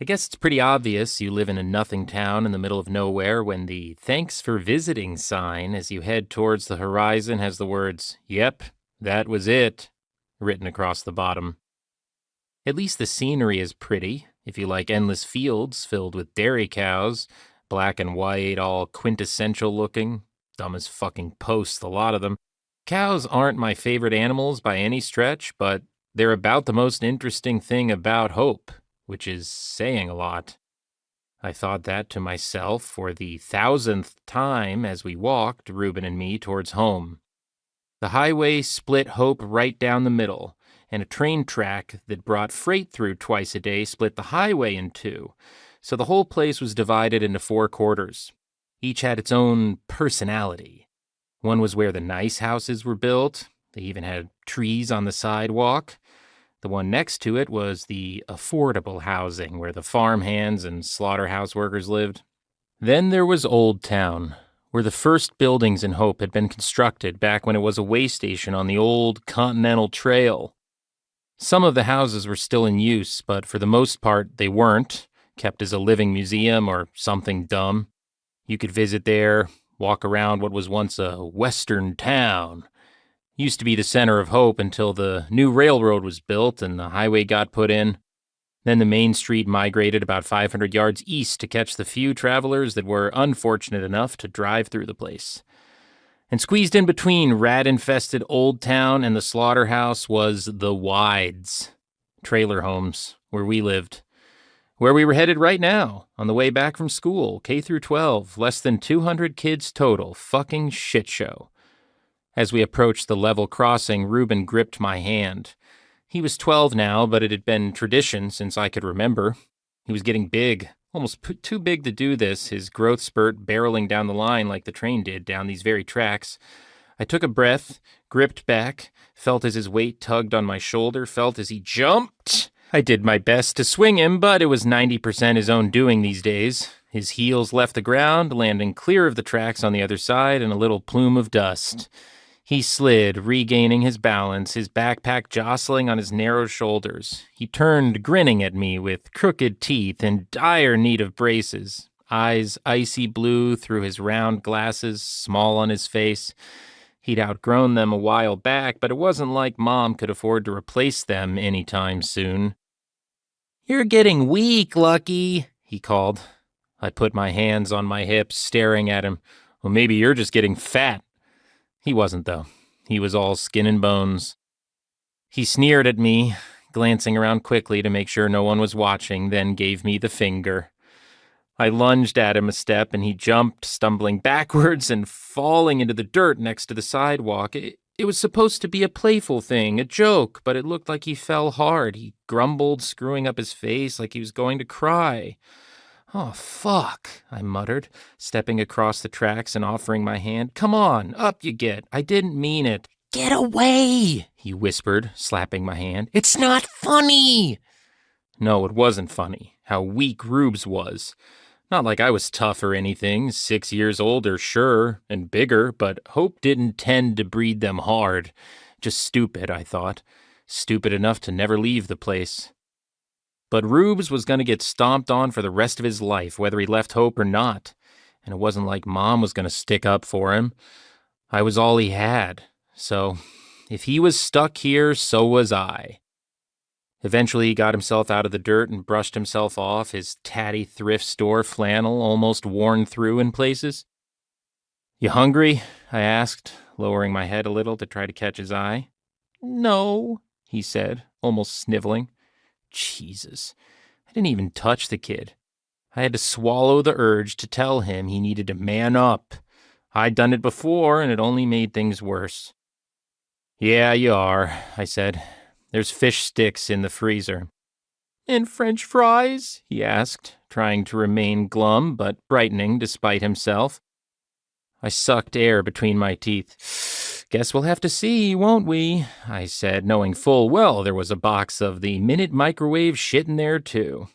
I guess it's pretty obvious you live in a nothing town in the middle of nowhere when the "Thanks for visiting" sign as you head towards the horizon has the words, "Yep, that was it," written across the bottom. At least the scenery is pretty, if you like endless fields filled with dairy cows, black and white, all quintessential looking. Dumb as fucking posts, a lot of them. Cows aren't my favorite animals by any stretch, but they're about the most interesting thing about Hope, which is saying a lot. I thought that to myself for the 1,000th time as we walked, Reuben and me, towards home. The highway split Hope right down the middle, and a train track that brought freight through twice a day split the highway in two, so the whole place was divided into 4 quarters. Each had its own personality. One was where the nice houses were built. They even had trees on the sidewalk. The one next to it was the affordable housing where the farmhands and slaughterhouse workers lived. Then there was Old Town, where the first buildings in Hope had been constructed back when it was a way station on the old Continental Trail. Some of the houses were still in use, but for the most part they weren't, kept as a living museum or something dumb. You could visit there, walk around what was once a western town. Used to be the center of Hope until the new railroad was built and the highway got put in. Then the main street migrated about 500 yards east to catch the few travelers that were unfortunate enough to drive through the place. And squeezed in between rat-infested Old Town and the slaughterhouse was the Wides, trailer homes, where we lived. Where we were headed right now, on the way back from school, K through 12, less than 200 kids total, fucking shit show. As we approached the level crossing, Reuben gripped my hand. He was 12 now, but it had been tradition since I could remember. He was getting big, almost too big to do this, his growth spurt barreling down the line like the train did down these very tracks. I took a breath, gripped back, felt as his weight tugged on my shoulder, felt as he jumped. I did my best to swing him, but it was 90% his own doing these days. His heels left the ground, landing clear of the tracks on the other side in a little plume of dust. He slid, regaining his balance, his backpack jostling on his narrow shoulders. He turned, grinning at me with crooked teeth in dire need of braces, eyes icy blue through his round glasses, small on his face. He'd outgrown them a while back, but it wasn't like Mom could afford to replace them anytime soon. "You're getting weak, Lucky," he called. I put my hands on my hips, staring at him. "Well, maybe you're just getting fat." He wasn't, though. He was all skin and bones. He sneered at me, glancing around quickly to make sure no one was watching, then gave me the finger. I lunged at him a step, and he jumped, stumbling backwards and falling into the dirt next to the sidewalk. It was supposed to be a playful thing, a joke, but it looked like he fell hard. He grumbled, screwing up his face like he was going to cry. "Oh, fuck," I muttered, stepping across the tracks and offering my hand. "Come on, up you get. I didn't mean it." "Get away," he whispered, slapping my hand. "It's not funny." No, it wasn't funny, how weak Rubes was. Not like I was tough or anything, 6 years older, sure, and bigger, but Hope didn't tend to breed them hard. Just stupid, I thought. Stupid enough to never leave the place. But Rubes was going to get stomped on for the rest of his life, whether he left Hope or not. And it wasn't like Mom was going to stick up for him. I was all he had. So, if he was stuck here, so was I. Eventually, he got himself out of the dirt and brushed himself off, his tatty thrift store flannel almost worn through in places. "You hungry?" I asked, lowering my head a little to try to catch his eye. "No," he said, almost sniveling. Jesus, I didn't even touch the kid. I had to swallow the urge to tell him he needed to man up. I'd done it before, and it only made things worse. "Yeah, you are," I said. "There's fish sticks in the freezer." "And French fries?" he asked, trying to remain glum, but brightening despite himself. I sucked air between my teeth. "Guess we'll have to see, won't we?" I said, knowing full well there was a box of the minute microwave shit in there, too.